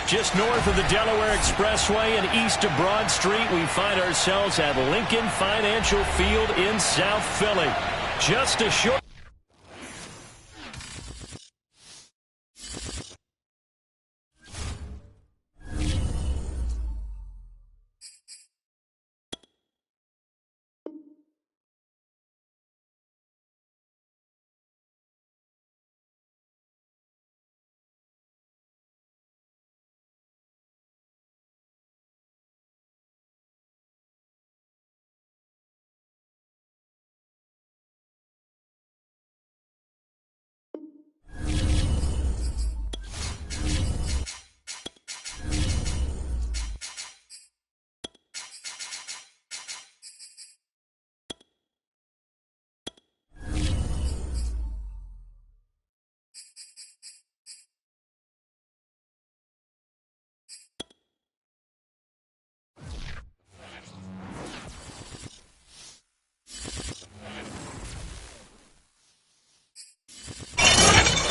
Just north of the Delaware Expressway and east of Broad Street, we find ourselves at Lincoln Financial Field in South Philly. Just a short...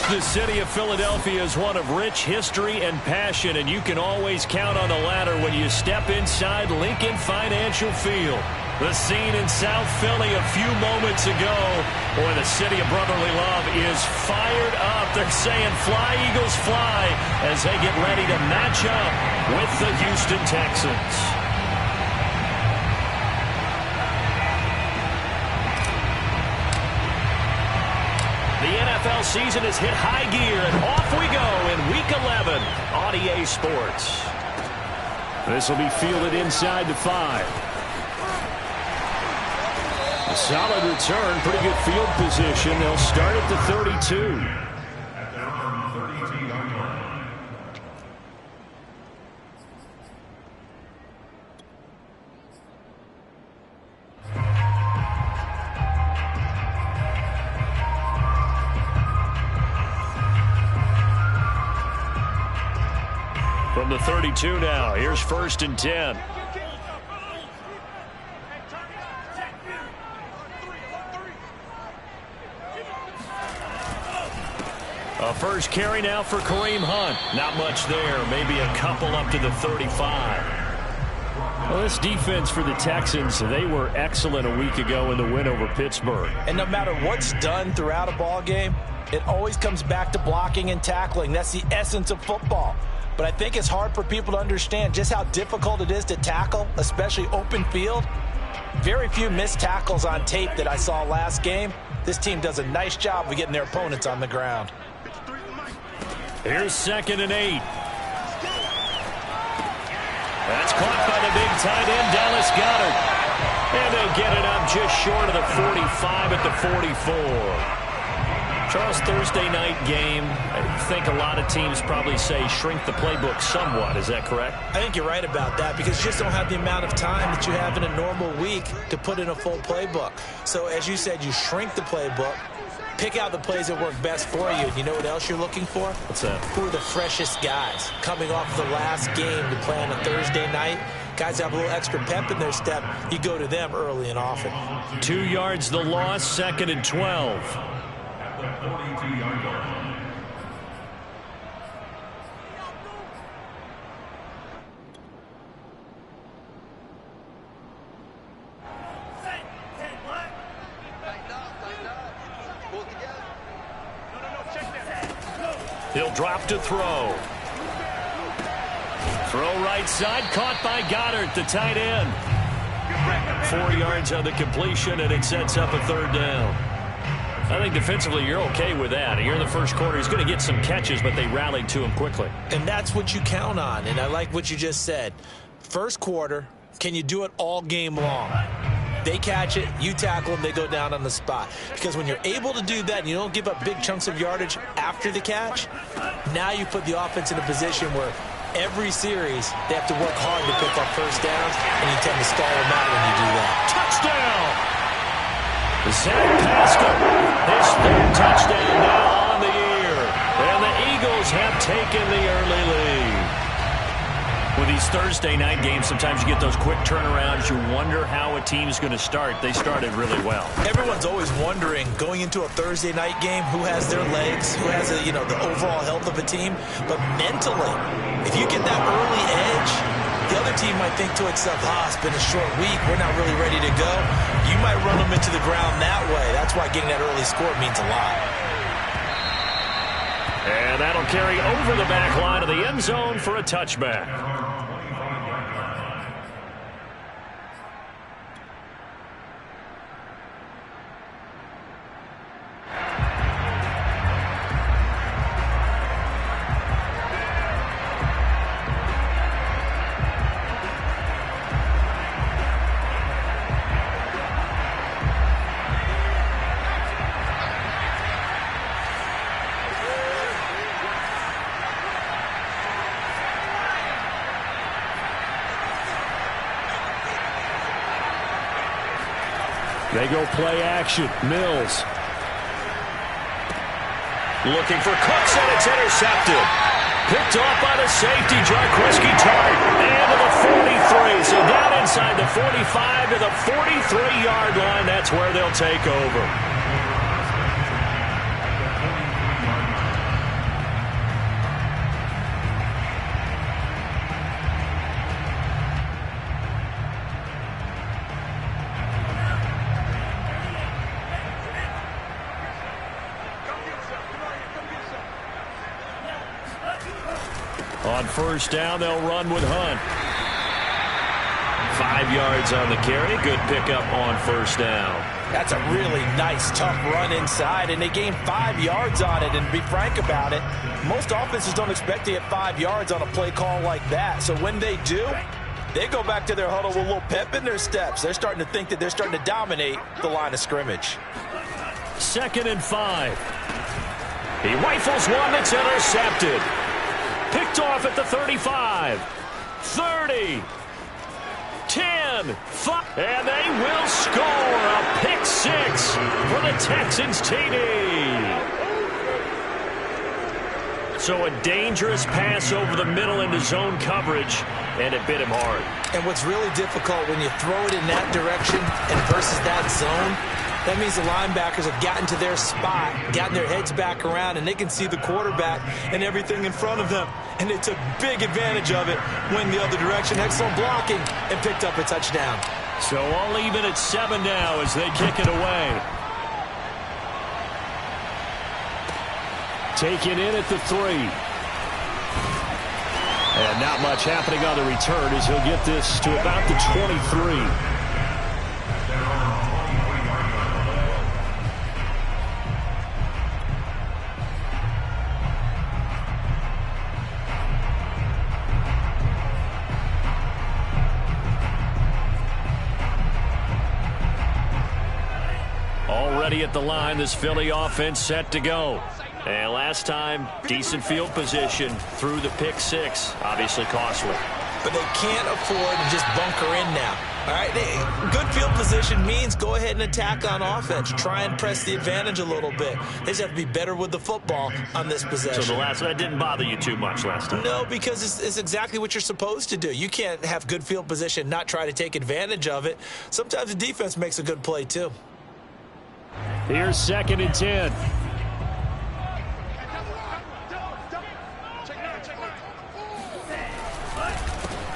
The city of Philadelphia is one of rich history and passion, and you can always count on the latter when you step inside Lincoln Financial Field. The scene in South Philly a few moments ago, where the city of brotherly love is fired up. They're saying, "Fly, Eagles, fly," as they get ready to match up with the Houston Texans. The NFL season has hit high gear, and off we go in Week 11 on EA Sports. This will be fielded inside the 5. A solid return, pretty good field position. They'll start at the 32. From the 32 now, here's 1st and 10. A first carry now for Kareem Hunt. Not much there, maybe a couple up to the 35. Well, this defense for the Texans, they were excellent a week ago in the win over Pittsburgh. And no matter what's done throughout a ball game, it always comes back to blocking and tackling. That's the essence of football. But I think it's hard for people to understand just how difficult it is to tackle, especially open field. Very few missed tackles on tape that I saw last game. This team does a nice job of getting their opponents on the ground. Here's 2nd and 8. That's caught by the big tight end, Dallas Goedert. And they get it up just short of the 45 at the 44. Charles, Thursday night game, I think a lot of teams probably say shrink the playbook somewhat. Is that correct? I think you're right about that because you just don't have the amount of time that you have in a normal week to put in a full playbook. So as you said, you shrink the playbook, pick out the plays that work best for you. You know what else you're looking for? What's that? Who are the freshest guys coming off the last game to play on a Thursday night? Guys have a little extra pep in their step. You go to them early and often. 2 yards the loss, 2nd and 12. He'll drop to throw. Throw right side, caught by Goedert, the tight end. 4 yards on the completion, and it sets up a 3rd down. I think defensively you're okay with that. Here in the first quarter, he's going to get some catches, but they rallied to him quickly. And that's what you count on, and I like what you just said. First quarter, can you do it all game long? They catch it, you tackle them, they go down on the spot. Because when you're able to do that and you don't give up big chunks of yardage after the catch, now you put the offense in a position where every series they have to work hard to pick up first downs, and you tend to stall them out when you do that. Touchdown! Zach Pascal, his 3rd touchdown now on the year. And the Eagles have taken the early lead. With these Thursday night games, sometimes you get those quick turnarounds. You wonder how a team's going to start. They started really well. Everyone's always wondering, going into a Thursday night game, who has their legs, who has the overall health of a team. But mentally, If you get that early edge, the other team might think to itself, it's been a short week. We're not really ready to go. You might run them into the ground that way. That's why getting that early score means a lot. And that'll carry over the back line of the end zone for a touchback. They go play action. Mills. Looking for Cooks, and it's intercepted. Picked off by the safety, Jarquiski Tartt. And to the 43. So down inside the 45 to the 43-yard line. That's where they'll take over. On first down, they'll run with Hunt. 5 yards on the carry. Good pickup on first down. That's a really nice, tough run inside, and they gained 5 yards on it. And to be frank about it, most offenses don't expect to get 5 yards on a play call like that. So when they do, they go back to their huddle with a little pep in their steps. They're starting to think that they're starting to dominate the line of scrimmage. 2nd and 5. He rifles one that's intercepted. Picked off at the 35, 30, 10, 5, and they will score a pick 6 for the Texans TD. So a dangerous pass over the middle into zone coverage, and it bit him hard. And what's really difficult when you throw it in that direction and versus that zone, that means the linebackers have gotten to their spot, gotten their heads back around, and they can see the quarterback and everything in front of them. And they took big advantage of it, went the other direction, excellent blocking, and picked up a touchdown. So all even at 7 now as they kick it away. Taken in at the 3. And not much happening on the return as he'll get this to about the 23. Already at the line, this Philly offense set to go. And last time, decent field position through the pick 6. Obviously costly. But they can't afford to just bunker in now. All right, good field position means go ahead and attack on offense. Try and press the advantage a little bit. They just have to be better with the football on this possession. So that didn't bother you too much last time? No, because it's exactly what you're supposed to do. You can't have good field position, not try to take advantage of it. Sometimes the defense makes a good play too. Here's 2nd and 10.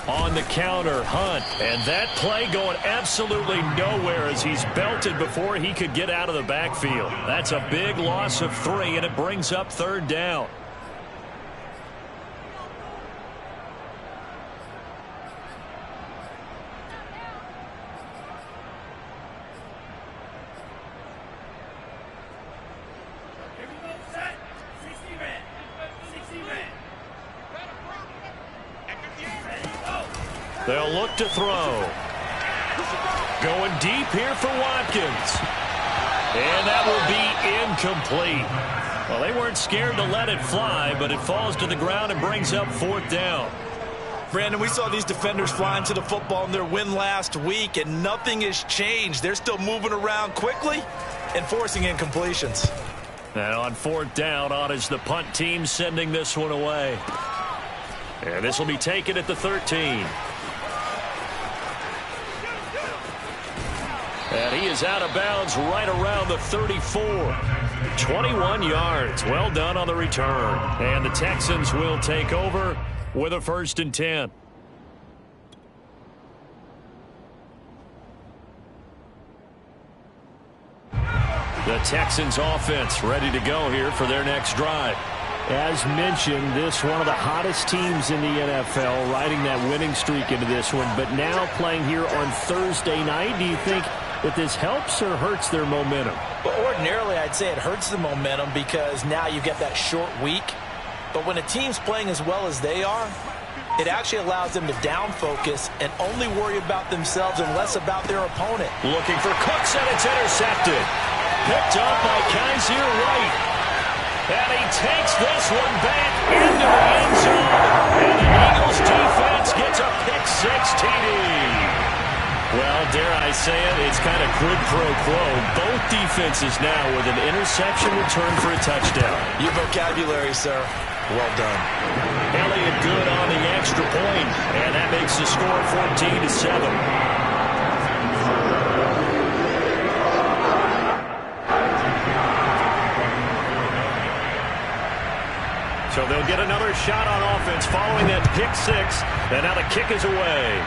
On the counter, Hunt. And that play going absolutely nowhere as he's belted before he could get out of the backfield. That's a big loss of 3, and it brings up 3rd down. They'll look to throw. Going deep here for Watkins. And that will be incomplete. Well, they weren't scared to let it fly, but it falls to the ground and brings up 4th down. Brandon, we saw these defenders flying to the football in their win last week, and nothing has changed. They're still moving around quickly and forcing incompletions. And on 4th down, on is the punt team sending this one away. And this will be taken at the 13. And he is out of bounds right around the 34. 21 yards. Well done on the return. And the Texans will take over with a 1st and 10. The Texans offense ready to go here for their next drive. As mentioned, this one of the hottest teams in the NFL, riding that winning streak into this one, but now playing here on Thursday night. Do you think that this helps or hurts their momentum? Well, ordinarily, I'd say it hurts the momentum because now you get that short week. But when a team's playing as well as they are, it actually allows them to down focus and only worry about themselves and less about their opponent. Looking for Cooks, and it's intercepted. Picked up by Kaiser White. And he takes this one back into the end zone. And the Eagles defense gets a pick-6 TD. Well, dare I say it, it's kind of quid pro quo. Both defenses now with an interception return for a touchdown. Your vocabulary, sir. Well done. Elliott good on the extra point, and that makes the score 14-7. So they'll get another shot on offense following that pick-6, and now the kick is away.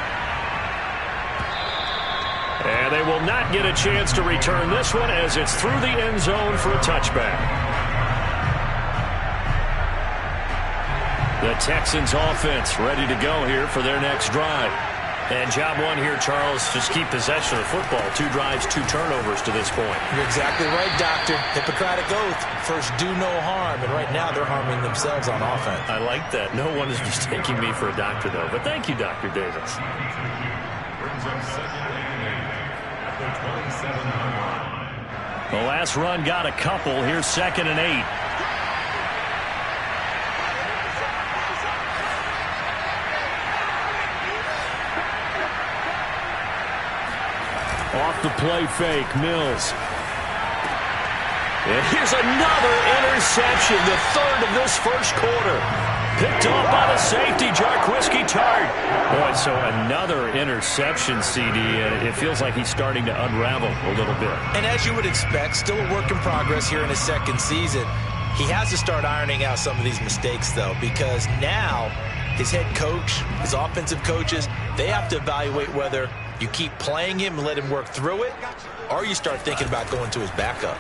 And they will not get a chance to return this one as it's through the end zone for a touchback. The Texans offense ready to go here for their next drive. And job one here, Charles, just keep possession of the football. 2 drives, 2 turnovers to this point. You're exactly right, Doctor. Hippocratic oath. First, do no harm. And right now, they're harming themselves on offense. I like that. No one is mistaking me for a doctor, though. But thank you, Dr. Davis. The last run got a couple. Here's 2nd and 8. Off the play fake, Mills. And here's another interception, the 3rd of this first quarter. Picked off by the safety, Jarquiski Tart. Boy, so another interception, CD, and it feels like he's starting to unravel a little bit. And as you would expect, still a work in progress here in his 2nd season. He has to start ironing out some of these mistakes, though, because now his head coach, his offensive coaches, they have to evaluate whether you keep playing him and let him work through it, or you start thinking about going to his backup.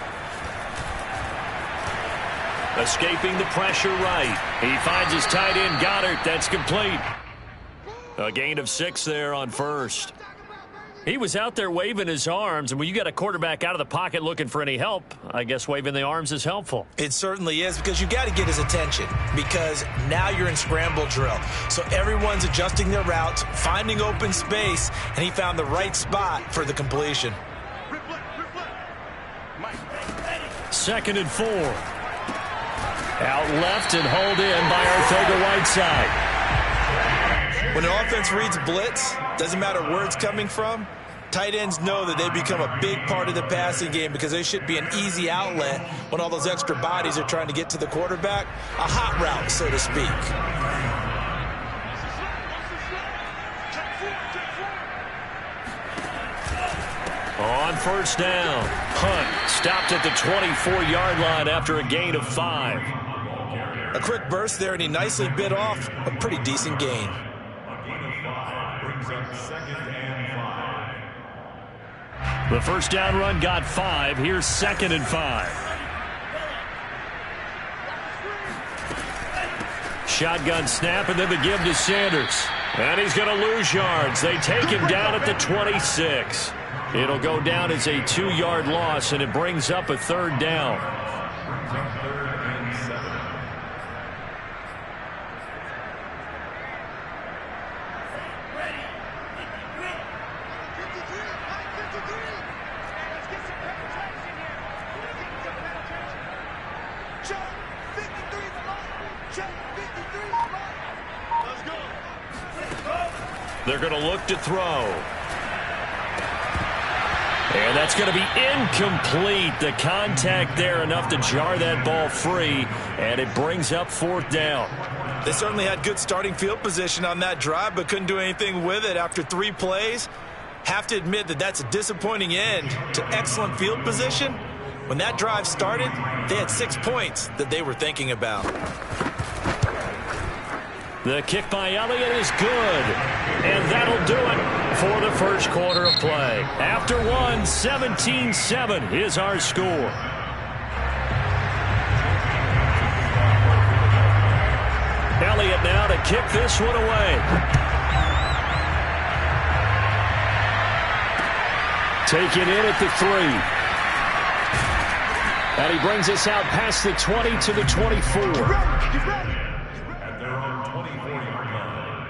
Escaping the pressure right. He finds his tight end, Goddard. That's complete. A gain of 6 there on first. He was out there waving his arms, and when you got a quarterback out of the pocket looking for any help, I guess waving the arms is helpful. It certainly is, because you got to get his attention, because now you're in scramble drill. So everyone's adjusting their routes, finding open space, and he found the right spot for the completion. 2nd and 4. Out left and hauled in by Arcega-Whiteside. When an offense reads blitz, doesn't matter where it's coming from, tight ends know that they become a big part of the passing game because they should be an easy outlet when all those extra bodies are trying to get to the quarterback. A hot route, so to speak. On first down, Hunt stopped at the 24-yard line after a gain of 5. A quick burst there, and he nicely bit off a pretty decent gain. The first down run got 5. Here's 2nd and 5. Shotgun snap, and then the give to Sanders. And he's going to lose yards. They take him down at the 26. It'll go down as a 2-yard loss, and it brings up a 3rd down. They're going to look to throw. And that's going to be incomplete. The contact there enough to jar that ball free, and it brings up 4th down. They certainly had good starting field position on that drive, but couldn't do anything with it after 3 plays. Have to admit that that's a disappointing end to excellent field position. When that drive started, they had 6 points that they were thinking about. The kick by Elliott is good. And that'll do it for the first quarter of play. After one, 17-7 is our score. Elliott now to kick this one away. Taken in at the 3. And he brings us out past the 20 to the 24. At their own 24-yard line.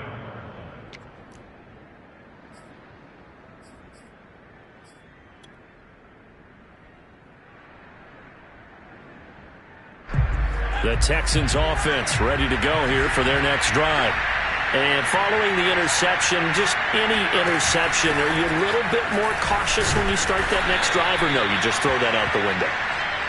The Texans offense ready to go here for their next drive. And following the interception, just any interception, are you a little bit more cautious when you start that next drive, or no, you just throw that out the window?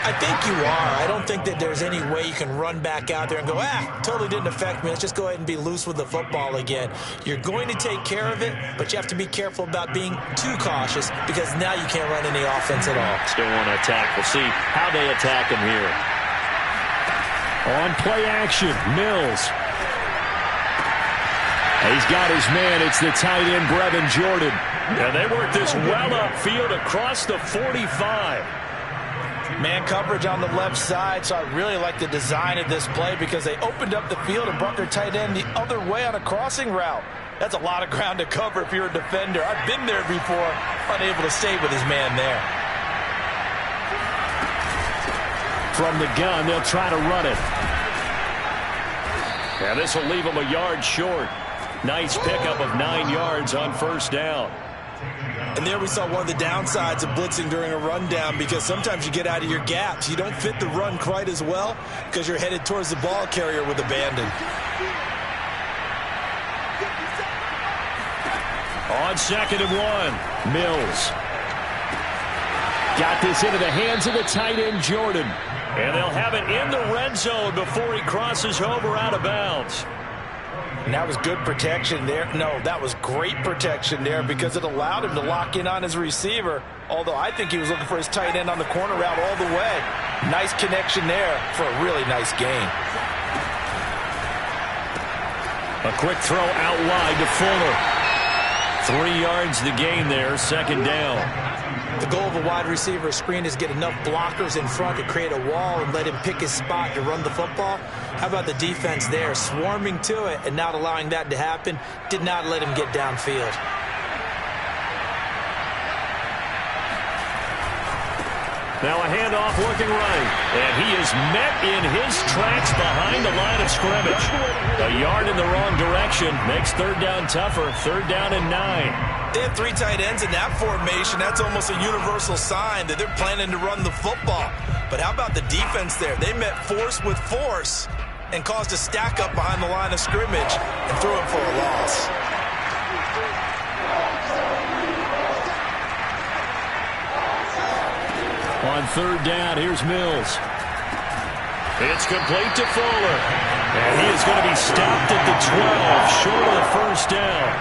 I think you are. I don't think that there's any way you can run back out there and go, totally didn't affect me. Let's just go ahead and be loose with the football again. You're going to take care of it, but you have to be careful about being too cautious because now you can't run any offense at all. Still want to attack. We'll see how they attack him here. On play action, Mills. He's got his man. It's the tight end, Brevin Jordan. And they work this well upfield across the 45. Man coverage on the left side, so I really like the design of this play because they opened up the field and brought their tight end the other way on a crossing route. That's a lot of ground to cover if you're a defender. I've been there before, unable to stay with his man there. From the gun, they'll try to run it. And this will leave him a yard short. Nice pickup of 9 yards on first down. And there we saw one of the downsides of blitzing during a rundown because sometimes you get out of your gaps. You don't fit the run quite as well because you're headed towards the ball carrier with abandon. On 2nd and 1, Mills. Got this into the hands of the tight end, Jordan. And they'll have it in the red zone before he crosses over out of bounds. And that was good protection there. No, that was great protection there because it allowed him to lock in on his receiver, although I think he was looking for his tight end on the corner route all the way. Nice connection there for a really nice gain. A quick throw out wide to Fuller. 3 yards the gain there, 2nd down. The goal of a wide receiver screen is get enough blockers in front to create a wall and let him pick his spot to run the football. How about the defense there, swarming to it and not allowing that to happen? Did not let him get downfield. Now a handoff working right. And he is met in his tracks behind the line of scrimmage. A yard in the wrong direction makes 3rd down tougher. 3rd down and 9. They have 3 tight ends in that formation. That's almost a universal sign that they're planning to run the football. But how about the defense there? They met force with force and caused a stack up behind the line of scrimmage and threw it for a loss. On 3rd down, here's Mills. It's complete to Fuller. And he is going to be stopped at the 12, short of the first down.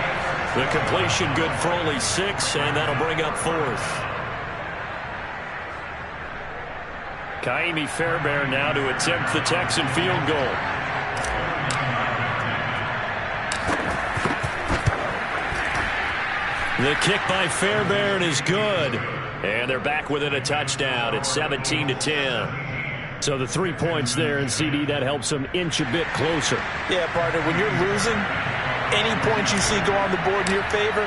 The completion good for only 6, and that'll bring up 4th. Kaimi Fairbairn now to attempt the Texan field goal. The kick by Fairbairn is good. And they're back within a touchdown. It's 17-10. So the 3 points there, and CD, that helps them inch a bit closer. Yeah, partner, when you're losing, any points you see go on the board in your favor,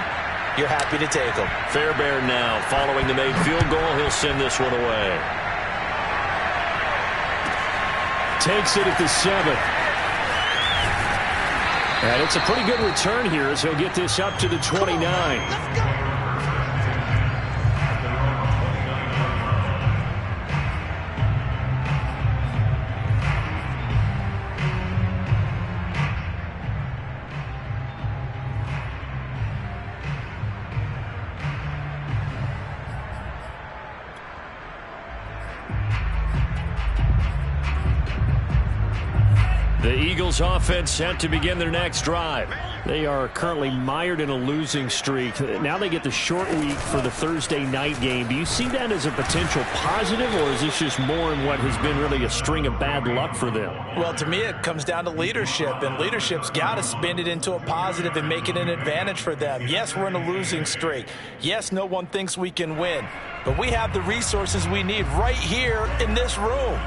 you're happy to take them. Fairbairn now, following the made field goal, he'll send this one away. Takes it at the 7. And it's a pretty good return here as he'll get this up to the 29. Let's go. The Eagles offense set to begin their next drive. They are currently mired in a losing streak. Now they get the short week for the Thursday night game. Do you see that as a potential positive, or is this just more in what has been really a string of bad luck for them? Well, to me, it comes down to leadership, and leadership's got to spin it into a positive and make it an advantage for them. Yes, we're in a losing streak. Yes, no one thinks we can win, but we have the resources we need right here in this room.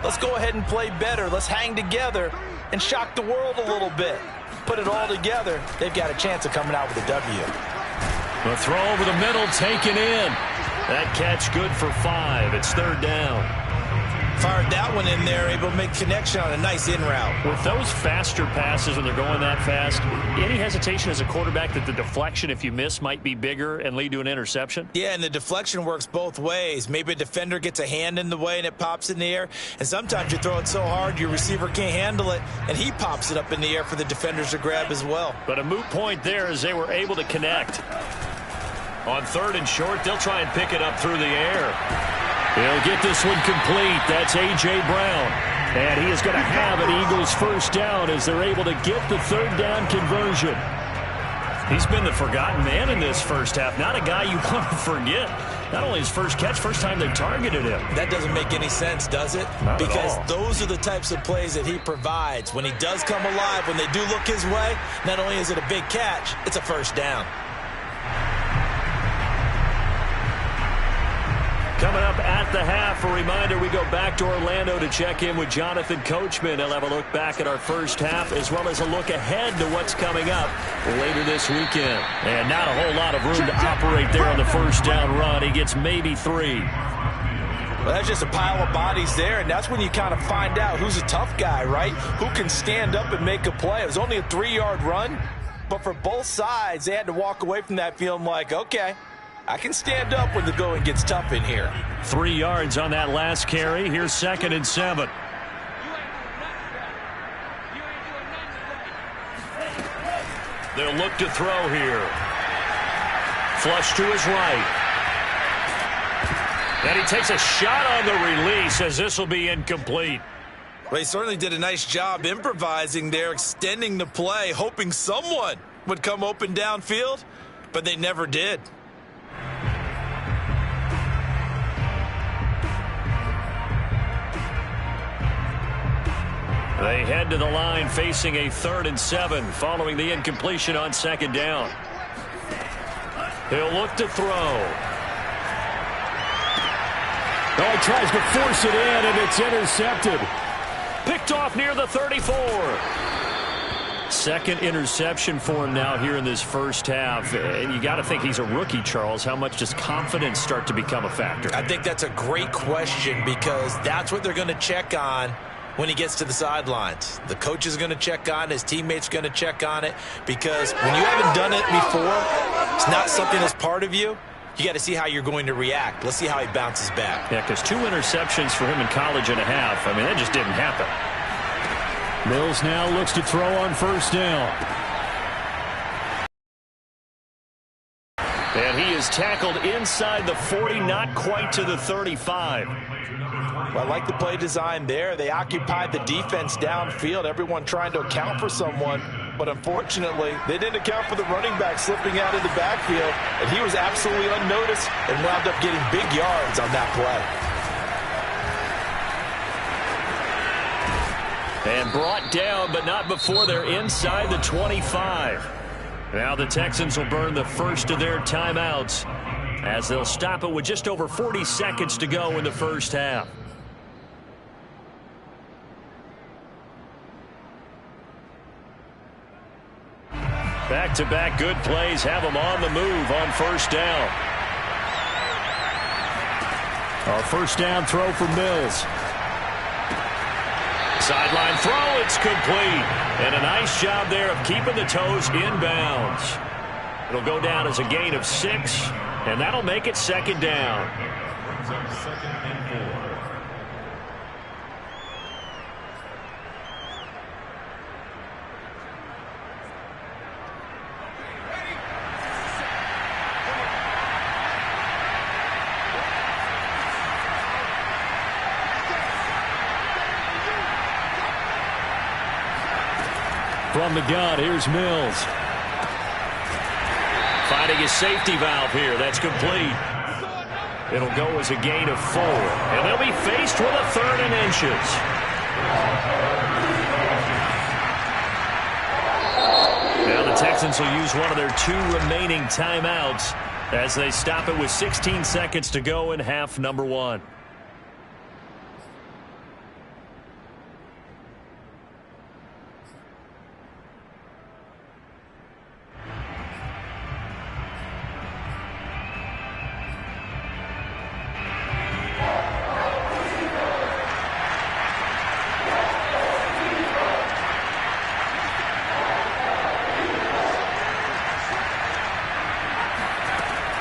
Let's go ahead and play better. Let's hang together and shock the world a little bit. Put it all together, they've got a chance of coming out with a W. The throw over the middle taken in. That catch good for 5. It's 3rd down. Fired that one in there, able to make connection on a nice in route. With those faster passes when they're going that fast, any hesitation as a quarterback that the deflection, if you miss, might be bigger and lead to an interception? Yeah, and the deflection works both ways. Maybe a defender gets a hand in the way and it pops in the air, and sometimes you throw it so hard your receiver can't handle it, and he pops it up in the air for the defenders to grab as well. But a moot point there as they were able to connect. On 3rd and short, they'll try and pick it up through the air. He'll get this one complete. That's A.J. Brown. And he is going to have an Eagles first down as they're able to get the 3rd down conversion. He's been the forgotten man in this first half. Not a guy you want to forget. Not only his first catch, first time they targeted him. That doesn't make any sense, does it? Not because at all. Those are the types of plays that he provides. When he does come alive, when they do look his way, not only is it a big catch, it's a first down. Coming up at the half, a reminder, we go back to Orlando to check in with Jonathan Coachman. He'll have a look back at our first half as well as a look ahead to what's coming up later this weekend. And not a whole lot of room to operate there on the first down run. He gets maybe 3. Well, that's just a pile of bodies there, and that's when you kind of find out who's a tough guy, right? Who can stand up and make a play. It was only a 3-yard run, but for both sides, they had to walk away from that feeling like, okay, I can stand up when the going gets tough in here. 3 yards on that last carry. Here's 2nd and 7. They'll look to throw here. Flush to his right. And he takes a shot on the release as this will be incomplete. Well, he certainly did a nice job improvising there, extending the play, hoping someone would come open downfield, but they never did. They head to the line facing a 3rd and 7 following the incompletion on 2nd down. He'll look to throw. Oh, he tries to force it in, and it's intercepted. Picked off near the 34. 2nd interception for him now here in this first half. And you got to think he's a rookie, Charles. How much does confidence start to become a factor? I think that's a great question because that's what they're going to check on when he gets to the sidelines. The coach is going to check on it. His teammates are going to check on it because when you haven't done it before, it's not something that's part of you. You got to see how you're going to react. Let's see how he bounces back. Yeah, because 2 interceptions for him in college and a half. I mean, that just didn't happen. Mills now looks to throw on 1st down. And he is tackled inside the 40, not quite to the 35. Well, I like the play design there. They occupied the defense downfield, everyone trying to account for someone. But unfortunately, they didn't account for the running back slipping out of the backfield, and he was absolutely unnoticed and wound up getting big yards on that play. And brought down, but not before they're inside the 25. Now the Texans will burn the first of their timeouts as they'll stop it with just over 40 seconds to go in the first half. Back-to-back good plays have them on the move on 1st down. A 1st down throw for Mills. Sideline throw, it's complete. And a nice job there of keeping the toes inbounds. It'll go down as a gain of 6, and that'll make it 2nd down. Brings up 2nd and 4. From the gun, here's Mills. Finding his safety valve here. That's complete. It'll go as a gain of 4. And they'll be faced with a 3rd and inches. Now the Texans will use one of their 2 remaining timeouts as they stop it with 16 seconds to go in half number 1.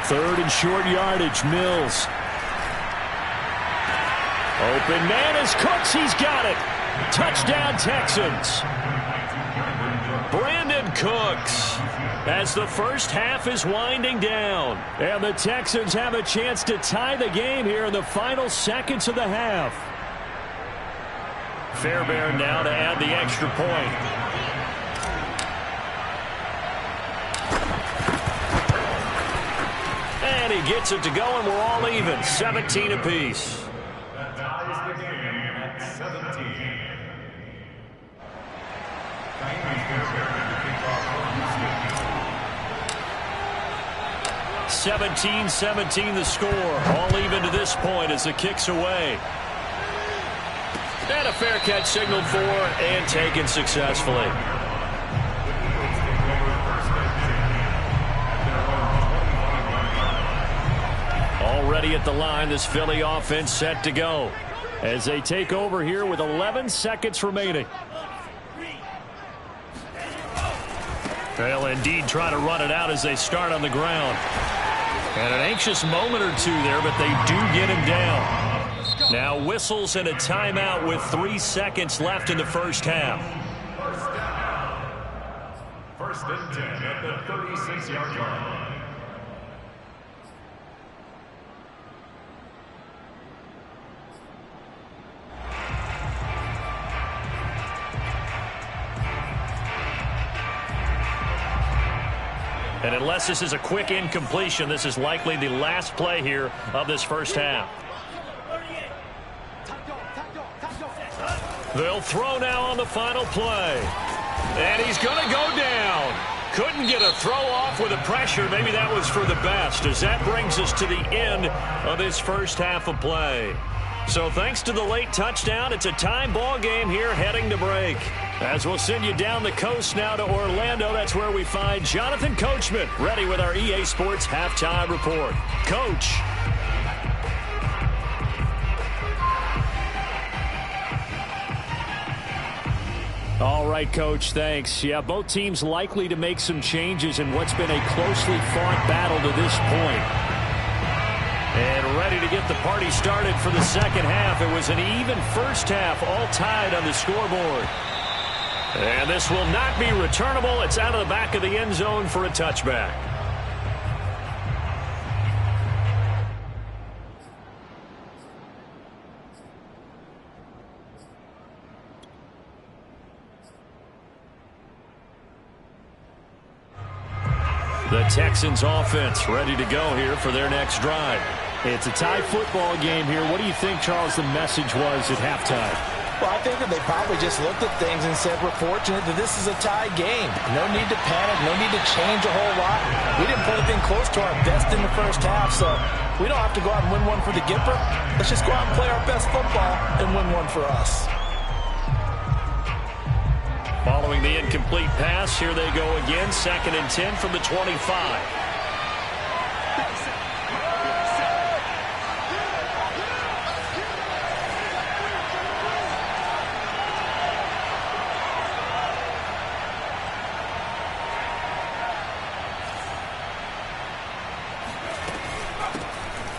Third and short yardage, Mills. Open man is Cooks. He's got it. Touchdown, Texans. Brandon Cooks as the first half is winding down. And the Texans have a chance to tie the game here in the final seconds of the half. Fairbairn now to add the extra point. And he gets it to go, and we're all even. 17 apiece. That ties the game at 17. 17-17 the score. All even to this point as the kick's away. And a fair catch signaled for and taken successfully. Already at the line, this Philly offense set to go as they take over here with 11 seconds remaining. They'll indeed try to run it out as they start on the ground. And an anxious moment or two there, but they do get him down. Now whistles and a timeout with 3 seconds left in the first half. First and 10 at the 36-yard line. And unless this is a quick incompletion, this is likely the last play here of this first half. They'll throw now on the final play. And he's going to go down. Couldn't get a throw off with the pressure. Maybe that was for the best, as that brings us to the end of this first half of play. So thanks to the late touchdown, it's a time ball game here heading to break. As we'll send you down the coast now to Orlando, that's where we find Jonathan Coachman ready with our EA Sports Halftime Report. Coach. All right, Coach, thanks. Yeah, both teams likely to make some changes in what's been a closely fought battle to this point. And ready to get the party started for the second half. It was an even first half, all tied on the scoreboard. And this will not be returnable. It's out of the back of the end zone for a touchback. The Texans offense ready to go here for their next drive. It's a tie football game here. What do you think, Charles, the message was at halftime? Well, I think that they probably just looked at things and said, we're fortunate that this is a tie game. No need to panic, no need to change a whole lot. We didn't play anything close to our best in the first half, so we don't have to go out and win one for the Gipper. Let's just go out and play our best football and win one for us. Following the incomplete pass, here they go again. 2nd and 10 from the 25.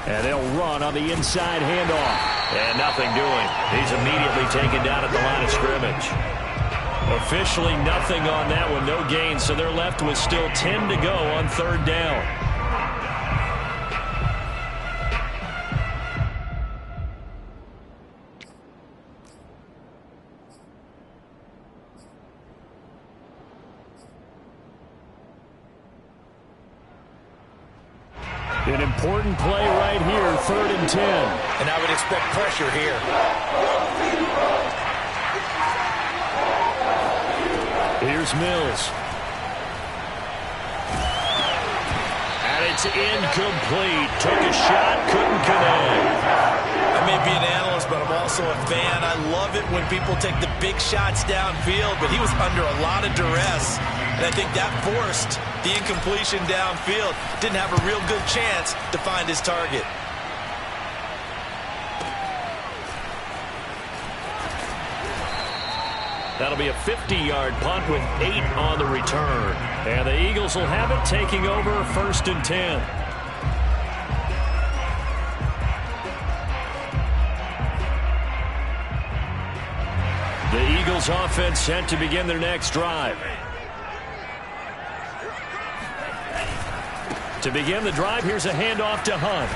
And they'll run on the inside handoff. And nothing doing. He's immediately taken down at the line of scrimmage. Officially nothing on that one, no gain, so they're left with still 10 to go on 3rd down. An important play right here, 3rd and 10. And I would expect pressure here. Here's Mills. And it's incomplete. Took a shot, couldn't connect. I may be an analyst, but I'm also a fan. I love it when people take the big shots downfield, but he was under a lot of duress. And I think that forced the incompletion downfield. Didn't have a real good chance to find his target. That'll be a 50-yard punt with 8 on the return. And the Eagles will have it, taking over 1st and 10. The Eagles offense set to begin their next drive. To begin the drive, here's a handoff to Hunt.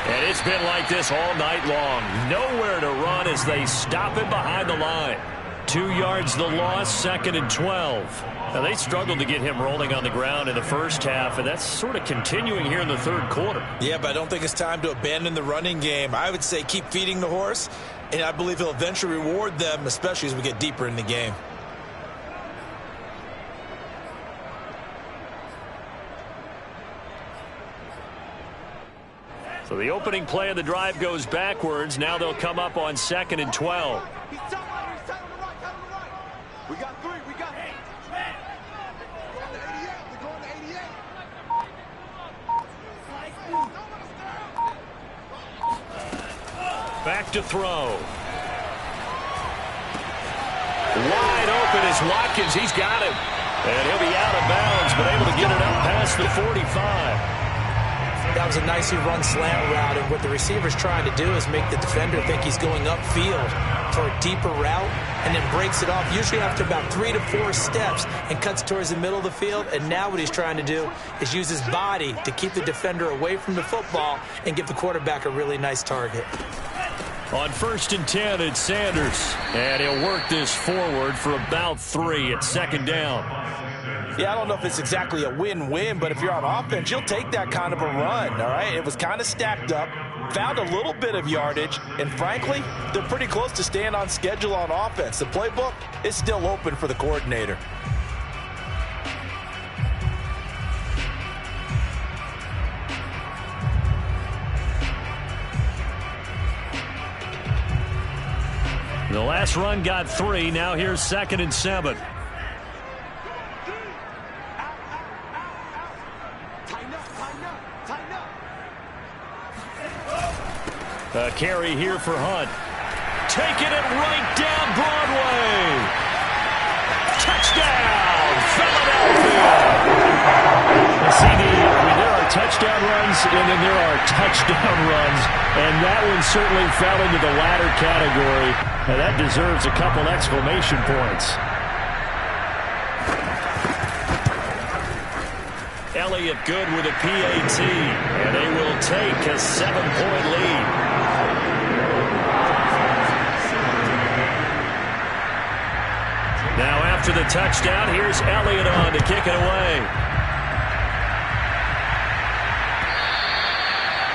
And it's been like this all night long. Nowhere to run as they stop him behind the line. 2 yards the loss, 2nd and 12. Now, they struggled to get him rolling on the ground in the first half, and that's sort of continuing here in the 3rd quarter. Yeah, but I don't think it's time to abandon the running game. I would say keep feeding the horse, and I believe he'll eventually reward them, especially as we get deeper in the game. So the opening play of the drive goes backwards. Now they'll come up on 2nd and 12. We got 3. We got 8. We're going to 88. We're going to 88. Back to throw. Wide open is Watkins. He's got him. And he'll be out of bounds, but able to get it up past the 45. That was a nicely run slant route, and what the receiver's trying to do is make the defender think he's going upfield for a deeper route, and then breaks it off, usually after about 3 to 4 steps, and cuts towards the middle of the field. And now what he's trying to do is use his body to keep the defender away from the football and give the quarterback a really nice target. On 1st and 10, it's Sanders, and he'll work this forward for about 3 at 2nd down. Yeah, I don't know if it's exactly a win-win, but if you're on offense, you'll take that kind of a run, all right? It was kind of stacked up, found a little bit of yardage, and frankly, they're pretty close to staying on schedule on offense. The playbook is still open for the coordinator. The last run got 3. Now here's 2nd and 7. A carry here for Hunt. Taking it right down Broadway. Touchdown, Philadelphia. There are touchdown runs, and then there are touchdown runs, and that one certainly fell into the latter category. Now that deserves a couple exclamation points. Elliott good with a PAT, and they will take a 7-point lead. Now after the touchdown, here's Elliott on to kick it away.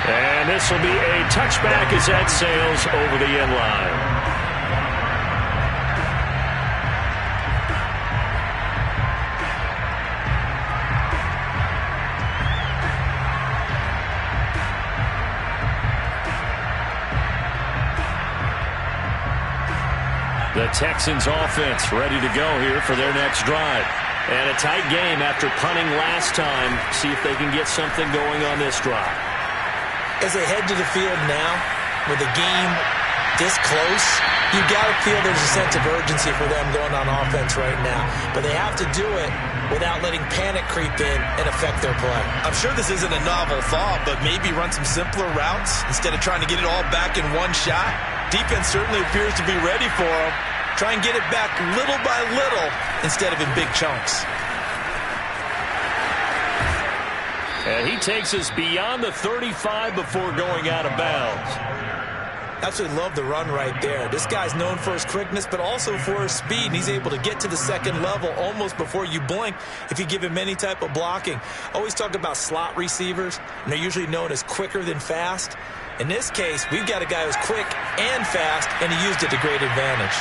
And this will be a touchback as that sails over the end line. The Texans offense ready to go here for their next drive. And a tight game after punting last time. See if they can get something going on this drive. As they head to the field now, with the game this close, you got to feel there's a sense of urgency for them going on offense right now. But they have to do it without letting panic creep in and affect their play. I'm sure this isn't a novel thought, but maybe run some simpler routes instead of trying to get it all back in one shot. Defense certainly appears to be ready for them. Try and get it back little by little instead of in big chunks. And he takes us beyond the 35 before going out of bounds. Absolutely love the run right there. This guy's known for his quickness, but also for his speed, and he's able to get to the second level almost before you blink if you give him any type of blocking. Always talk about slot receivers, and they're usually known as quicker than fast. In this case, we've got a guy who's quick and fast, and he used it to great advantage.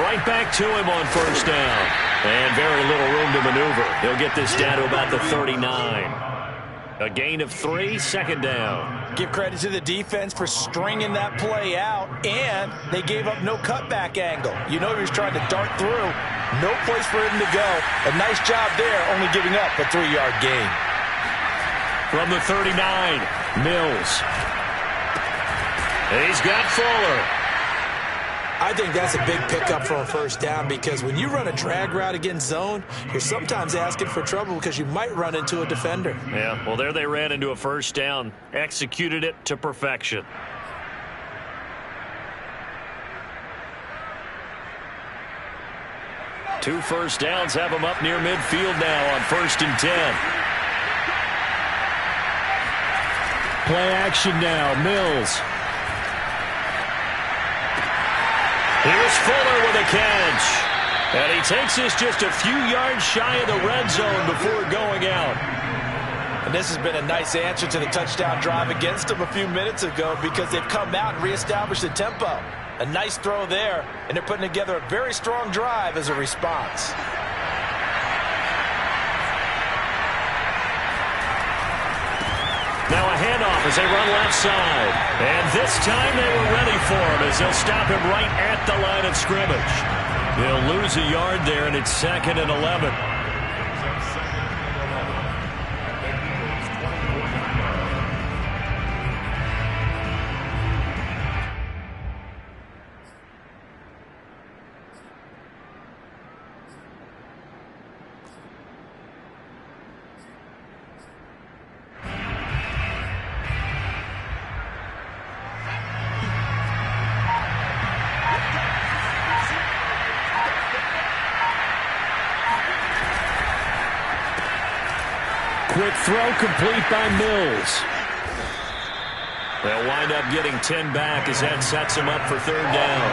Right back to him on first down. And very little room to maneuver. He'll get this down to about the 39. A gain of 3, second down. Give credit to the defense for stringing that play out, and they gave up no cutback angle. You know he was trying to dart through. No place for him to go. A nice job there, only giving up a 3-yard gain. From the 39, Mills. He's got Fuller. I think that's a big pickup for a first down because when you run a drag route against zone, you're sometimes asking for trouble because you might run into a defender. Yeah, well, there they ran into a first down. Executed it to perfection. Two first downs have them up near midfield now on 1st and 10. Play action now, Mills. Here's Fuller with a catch. And he takes this just a few yards shy of the red zone before going out. And this has been a nice answer to the touchdown drive against them a few minutes ago because they've come out and reestablished the tempo. A nice throw there, and they're putting together a very strong drive as a response. Now a handoff as they run left side. And this time they were ready for him as they'll stop him right at the line of scrimmage. They'll lose a yard there, and it's 2nd and 11. Quick throw complete by Mills. They'll wind up getting 10 back as that sets them up for 3rd down.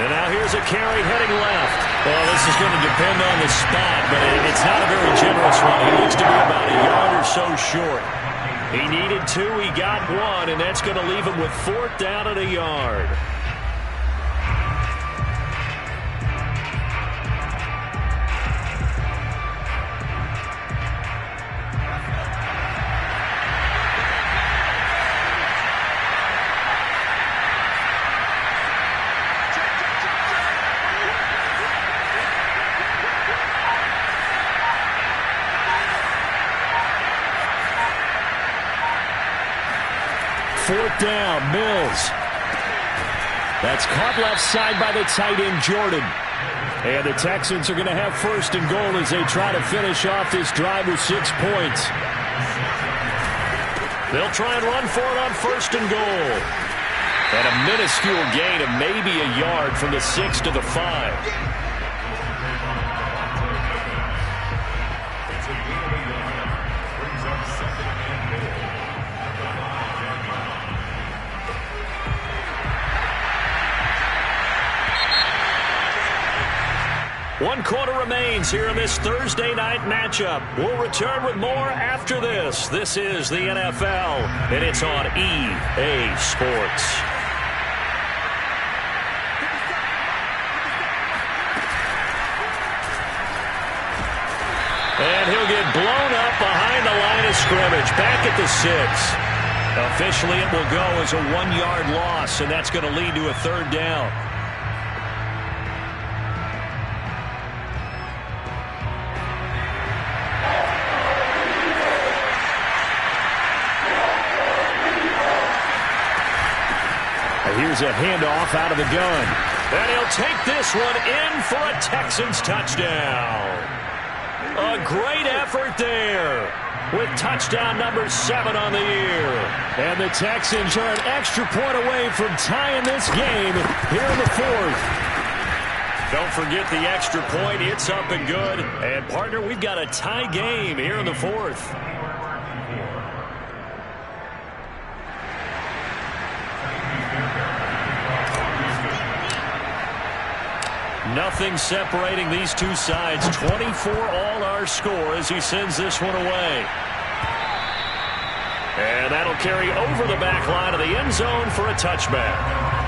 And now here's a carry heading left. Well, this is going to depend on the spot, but it's not a very generous one. He looks to be about a yard or so short. He needed 2, he got 1, and that's going to leave him with 4th down and a yard. Fourth down, Mills. That's caught left side by the tight end, Jordan. And the Texans are going to have 1st and goal as they try to finish off this drive with 6 points. They'll try and run for it on 1st and goal. And a minuscule gain of maybe a yard from the 6 to the 5. One quarter remains here in this Thursday night matchup. We'll return with more after this. This is the NFL, and it's on EA Sports. And he'll get blown up behind the line of scrimmage, back at the 6. Officially, it will go as a 1-yard loss, and that's going to lead to a 3rd down. Here's a handoff out of the gun. And he'll take this one in for a Texans touchdown. A great effort there with touchdown number 7 on the year. And the Texans are an extra point away from tying this game here in the 4th. Don't forget the extra point. It's up and good. And, partner, we've got a tie game here in the 4th. Nothing separating these two sides. 24 all our score as he sends this one away. And that'll carry over the back line of the end zone for a touchback.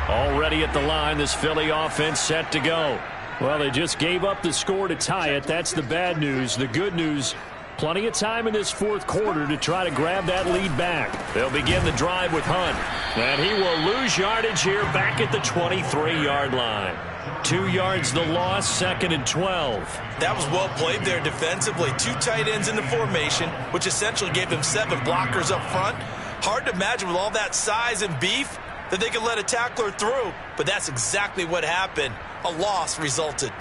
Already at the line, this Philly offense set to go. Well, they just gave up the score to tie it. That's the bad news. The good news, plenty of time in this 4th quarter to try to grab that lead back. They'll begin the drive with Hunt. And he will lose yardage here back at the 23-yard line. 2 yards the loss, 2nd and 12. That was well played there defensively. 2 tight ends in the formation, which essentially gave them 7 blockers up front. Hard to imagine with all that size and beef that they could let a tackler through, but that's exactly what happened. A loss resulted.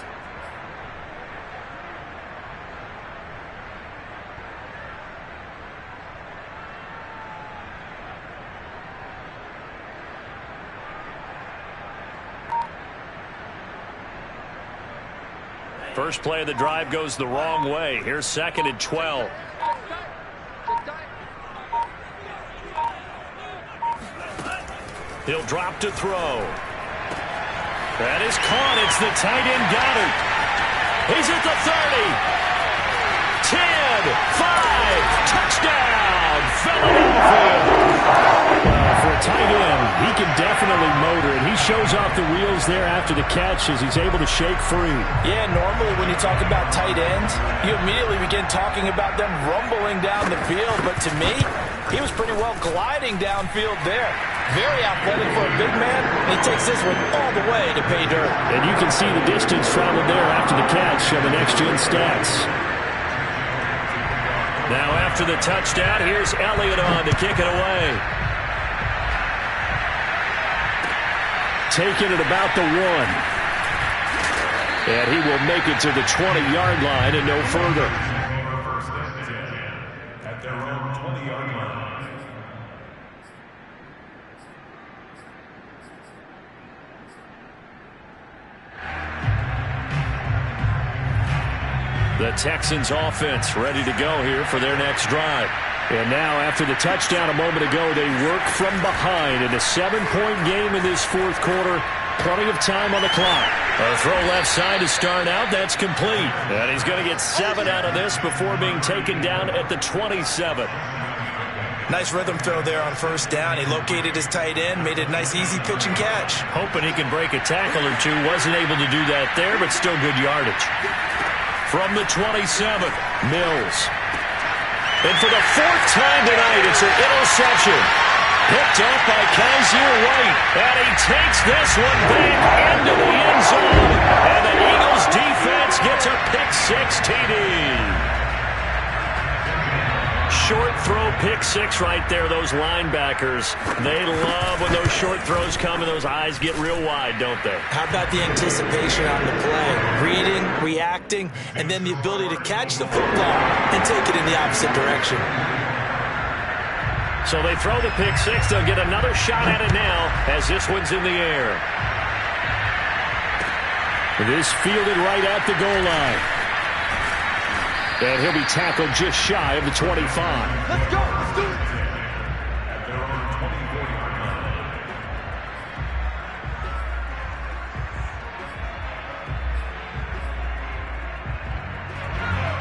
First play of the drive goes the wrong way. Here's 2nd and 12. He'll drop to throw. That is caught. It's the tight end Goddard. He's at the 30. 10, 5, touchdown, Philadelphia. Well, for a tight end, he can definitely motor it. He shows off the wheels there after the catch as he's able to shake free. Yeah, normally when you talk about tight ends, you immediately begin talking about them rumbling down the field. But to me, he was pretty well gliding downfield there. Very athletic for a big man, and he takes this one all the way to pay dirt. And you can see the distance traveled there after the catch on the next-gen stats. Now after the touchdown, here's Elliott on to kick it away. Taking it about the 1. And he will make it to the 20-yard line and no further. First and 10 at their own 20-yard line. The Texans offense ready to go here for their next drive. And now after the touchdown a moment ago, they work from behind in a 7-point game in this 4th quarter. Plenty of time on the clock. A throw left side to start out. That's complete. And he's going to get 7 out of this before being taken down at the 27. Nice rhythm throw there on first down. He located his tight end, made a nice easy pitch and catch. Hoping he can break a tackle or two. Wasn't able to do that there, but still good yardage. From the 27th, Mills. And for the 4th time tonight, it's an interception. Picked off by Kaiser White. And he takes this one back into the end zone. And the Eagles defense gets a pick-6 TD. Short throw, pick-6 right there. Those linebackers, they love when those short throws come and those eyes get real wide, don't they? How about the anticipation on the play? Reading, reacting, and then the ability to catch the football and take it in the opposite direction. So they throw the pick-6. They'll get another shot at it now as this one's in the air. This fielded right at the goal line. And he'll be tackled just shy of the 25. Let's go. Let's do it. At their own 24-yard line.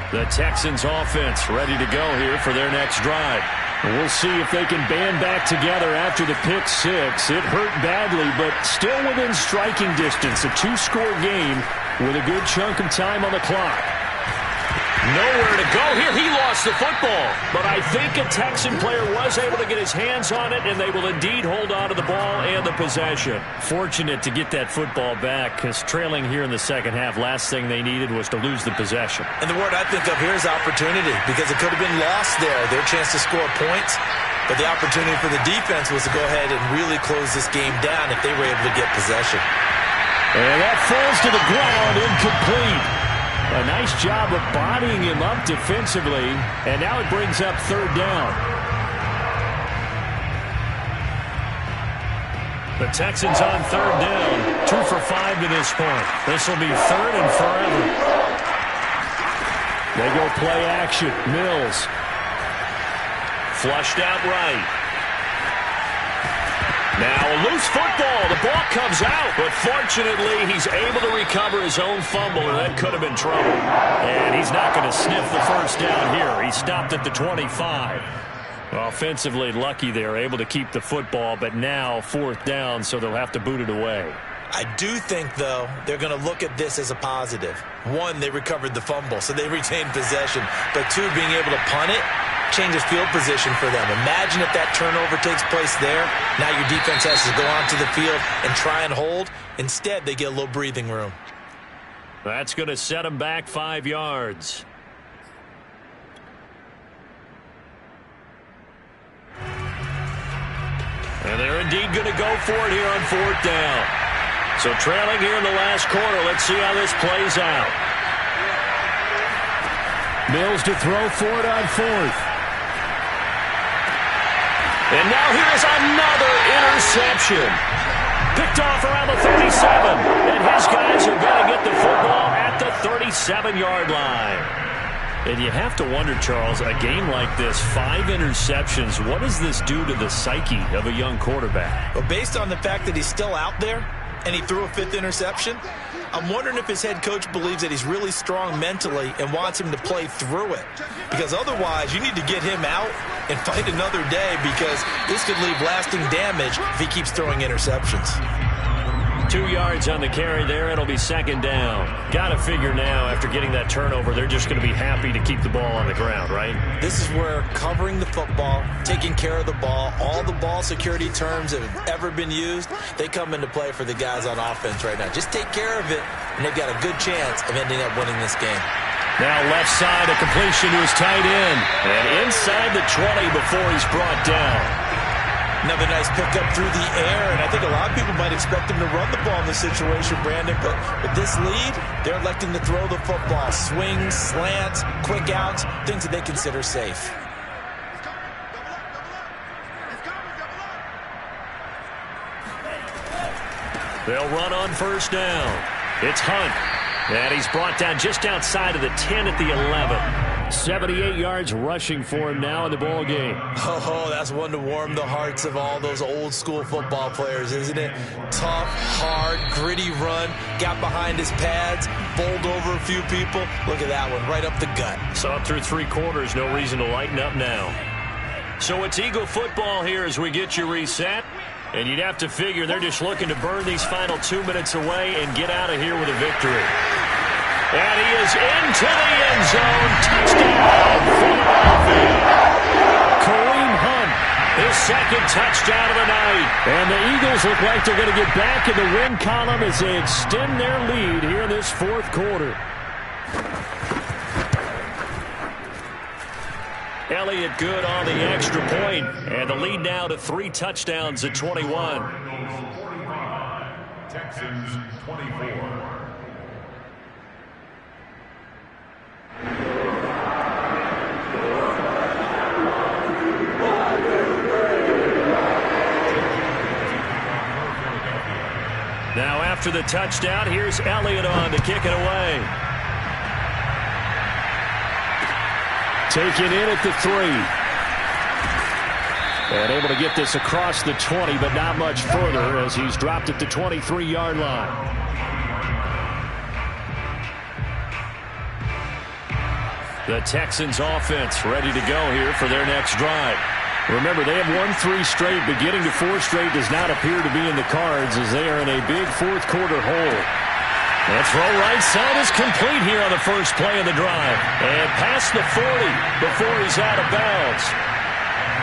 The Texans offense ready to go here for their next drive. We'll see if they can band back together after the pick-6. It hurt badly, but still within striking distance. A 2-score game with a good chunk of time on the clock. Nowhere to go here. He lost the football. But I think a Texan player was able to get his hands on it, and they will indeed hold on to the ball and the possession. Fortunate to get that football back, because trailing here in the second half, last thing they needed was to lose the possession. And the word I think of here is opportunity, because it could have been lost there, their chance to score points. But the opportunity for the defense was to go ahead and really close this game down if they were able to get possession. And that falls to the ground, incomplete. A nice job of bodying him up defensively, and now it brings up third down. The Texans on third down, 2 for 5 to this point. This will be third and forever. They go play action. Mills. Flushed out right. Now a loose football. The ball comes out, but fortunately he's able to recover his own fumble, and that could have been trouble. And he's not going to sniff the first down here. He stopped at the 25. Offensively lucky they're able to keep the football, but now fourth down, so they'll have to boot it away. I do think, though, they're going to look at this as a positive. One, they recovered the fumble, so they retained possession. But two, being able to punt it changes field position for them. Imagine if that turnover takes place there. Now your defense has to go onto the field and try and hold. Instead, they get a little breathing room. That's going to set them back 5 yards. And they're indeed going to go for it here on fourth down. So trailing here in the last quarter. Let's see how this plays out. Mills to throw for it on fourth. And now here's another interception. Picked off around the 37. And his guys are going to get the football at the 37-yard line. And you have to wonder, Charles, a game like this, 5 interceptions, what does this do to the psyche of a young quarterback? Well, based on the fact that he's still out there and he threw a 5th interception, I'm wondering if his head coach believes that he's really strong mentally and wants him to play through it. Because otherwise, you need to get him out and fight another day, because this could leave lasting damage if he keeps throwing interceptions. 2 yards on the carry there. It'll be second down. Got to figure now, after getting that turnover, they're just going to be happy to keep the ball on the ground, right? This is where covering the football, taking care of the ball, all the ball security terms that have ever been used, they come into play for the guys on offense right now. Just take care of it, and they've got a good chance of ending up winning this game. Now left side, a completion to his tight end. And inside the 20 before he's brought down. Another nice pickup through the air, and I think a lot of people might expect him to run the ball in this situation, Brandon, but with this lead, they're electing to throw the football. Swings, slants, quick outs, things that they consider safe. They'll run on first down. It's Hunt, and he's brought down just outside of the 10 at the 11. 78 yards rushing for him now in the ball game. Oh, that's one to warm the hearts of all those old school football players, isn't it? Tough, hard, gritty run, got behind his pads, bowled over a few people. Look at that one, right up the gut. So up through 3 quarters, no reason to lighten up now. So it's Eagle football here as we get you reset. And you'd have to figure they're just looking to burn these final 2 minutes away and get out of here with a victory. And he is into the end zone. Touchdown, Philadelphia. Kareem Hunt, his second touchdown of the night. And the Eagles look like they're going to get back in the win column as they extend their lead here in this fourth quarter. Elliott good on the extra point, and the lead now to 3 touchdowns at 21. Texans 24. Now after the touchdown, here's Elliott on to kick it away. Taken in at the 3. And able to get this across the 20, but not much further as he's dropped at the 23-yard line. The Texans offense ready to go here for their next drive. Remember, they have won 3 straight, but getting to 4 straight does not appear to be in the cards as they are in a big fourth quarter hole. The throw right side is complete here on the first play of the drive. And past the 40 before he's out of bounds.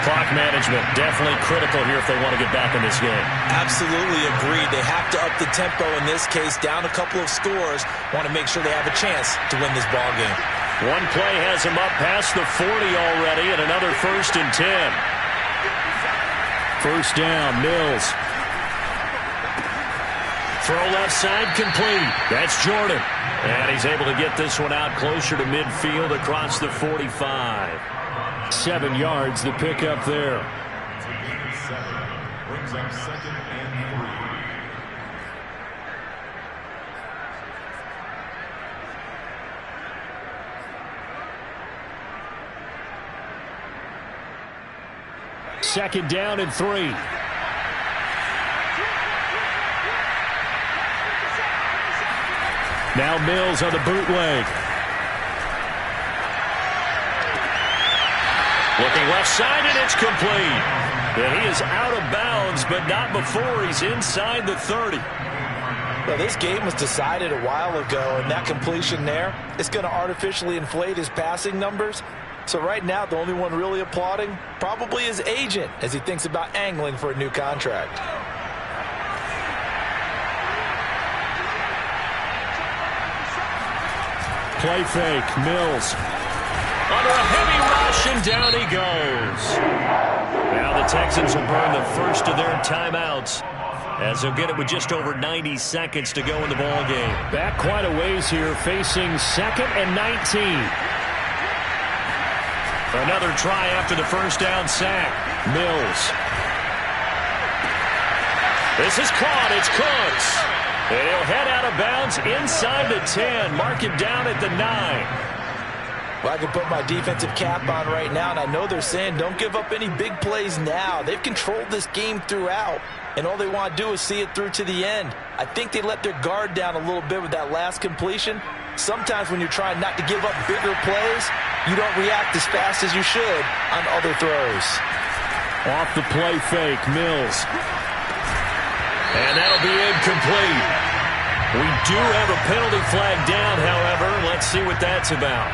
Clock management definitely critical here if they want to get back in this game. Absolutely agreed. They have to up the tempo in this case, down a couple of scores. Want to make sure they have a chance to win this ball game. One play has him up past the 40 already, and another 1st and 10. First down, Mills. Throw left side complete. That's Jordan. And he's able to get this one out closer to midfield across the 45. 7 yards, the pickup there. Brings up 2nd and 3. Second down and 3. Now Mills on the bootleg. Looking left side, and it's complete. And he is out of bounds, but not before he's inside the 30. Well, this game was decided a while ago, and that completion there is going to artificially inflate his passing numbers. So right now, the only one really applauding probably his agent as he thinks about angling for a new contract. Play fake, Mills. Under a heavy rush, and down he goes. Now the Texans will burn the first of their timeouts, as they'll get it with just over 90 seconds to go in the ball game. Back quite a ways here, facing 2nd and 19. Another try after the first down sack. Mills. This is caught. It's Cooks. And he'll head out of bounds inside the 10. Mark him down at the 9. Well, I can put my defensive cap on right now, and I know they're saying don't give up any big plays now. They've controlled this game throughout, and all they want to do is see it through to the end. I think they let their guard down a little bit with that last completion. Sometimes when you're trying not to give up bigger plays, you don't react as fast as you should on other throws. Off the play fake, Mills. And that'll be incomplete. We do have a penalty flag down, however. Let's see what that's about.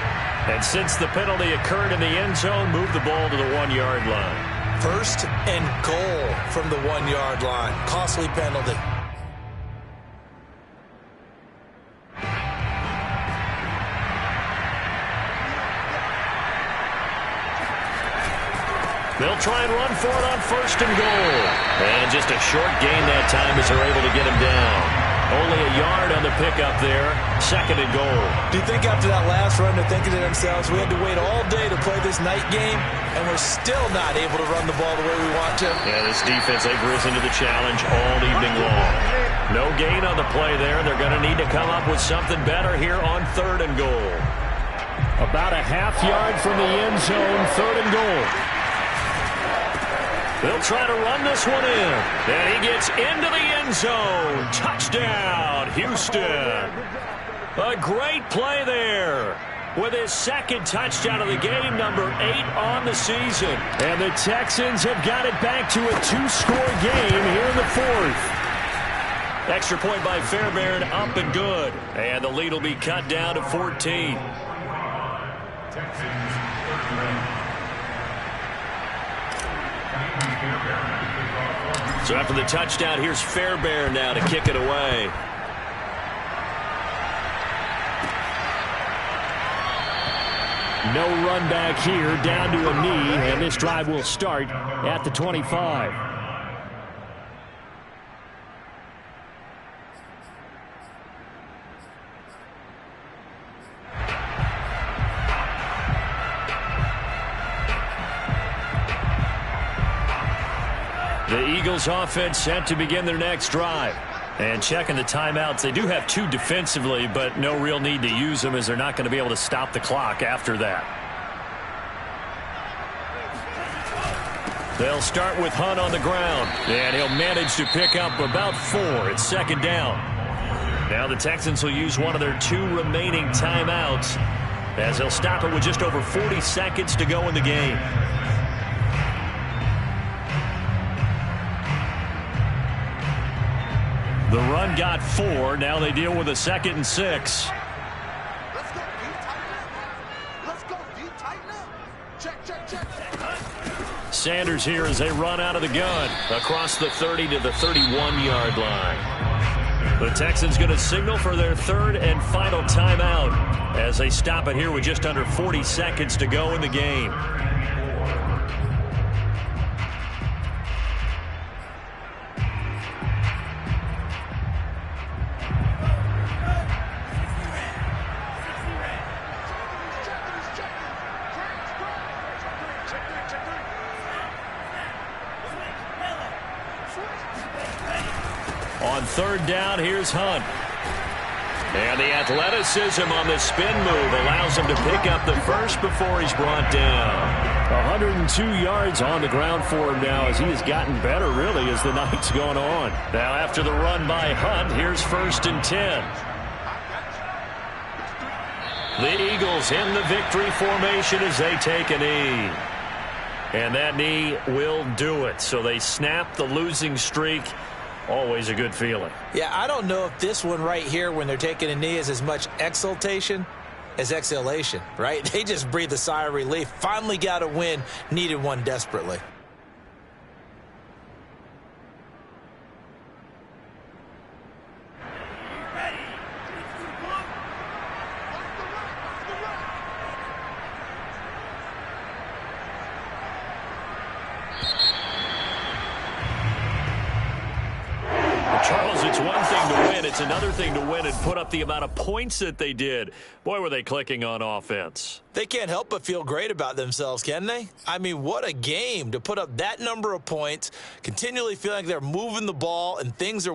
And since the penalty occurred in the end zone, move the ball to the 1-yard line. 1st and goal from the 1-yard line. Costly penalty. They'll try and run for it on 1st and goal. And just a short gain that time as they're able to get him down. Only a yard on the pickup there. 2nd and goal. Do you think after that last run they're thinking to themselves, we had to wait all day to play this night game, and we're still not able to run the ball the way we want to? Yeah, this defense, they've risen to the challenge all evening long. No gain on the play there. They're going to need to come up with something better here on 3rd and goal. About a half yard from the end zone, 3rd and goal. They'll try to run this one in. And he gets into the end zone. Touchdown, Houston. A great play there. With his 2nd touchdown of the game, number 8 on the season. And the Texans have got it back to a 2-score game here in the 4th. Extra point by Fairbairn, up and good. And the lead will be cut down to 14. So after the touchdown, here's Fairbairn now to kick it away. No run back here, down to a knee, and this drive will start at the 25. The Eagles offense set to begin their next drive. And checking the timeouts, they do have 2 defensively, but no real need to use them as they're not going to be able to stop the clock after that. They'll start with Hunt on the ground, and he'll manage to pick up about 4. It's 2nd down. Now the Texans will use one of their 2 remaining timeouts as they'll stop it with just over 40 seconds to go in the game. The run got 4. Now they deal with a 2nd and 6. Let's go deep tight now. Let's go deep tight now. Check, check, check. Sanders here as they run out of the gun across the 30 to the 31-yard line. The Texans going to signal for their 3rd and final timeout as they stop it here with just under 40 seconds to go in the game. On 3rd down, here's Hunt. And the athleticism on the spin move allows him to pick up the first before he's brought down. 102 yards on the ground for him now as he has gotten better, really, as the night's gone on. Now after the run by Hunt, here's 1st and 10. The Eagles in the victory formation as they take a knee. And that knee will do it. So they snap the losing streak. Always a good feeling. Yeah, I don't know if this one right here when they're taking a knee is as much exultation as exhalation, right? They just breathe a sigh of relief. Finally got a win, needed one desperately. Charles, it's one thing to win. It's another thing to win and put up the amount of points that they did. Boy, were they clicking on offense. They can't help but feel great about themselves, can they? I mean, what a game to put up that number of points, continually feeling like they're moving the ball and things are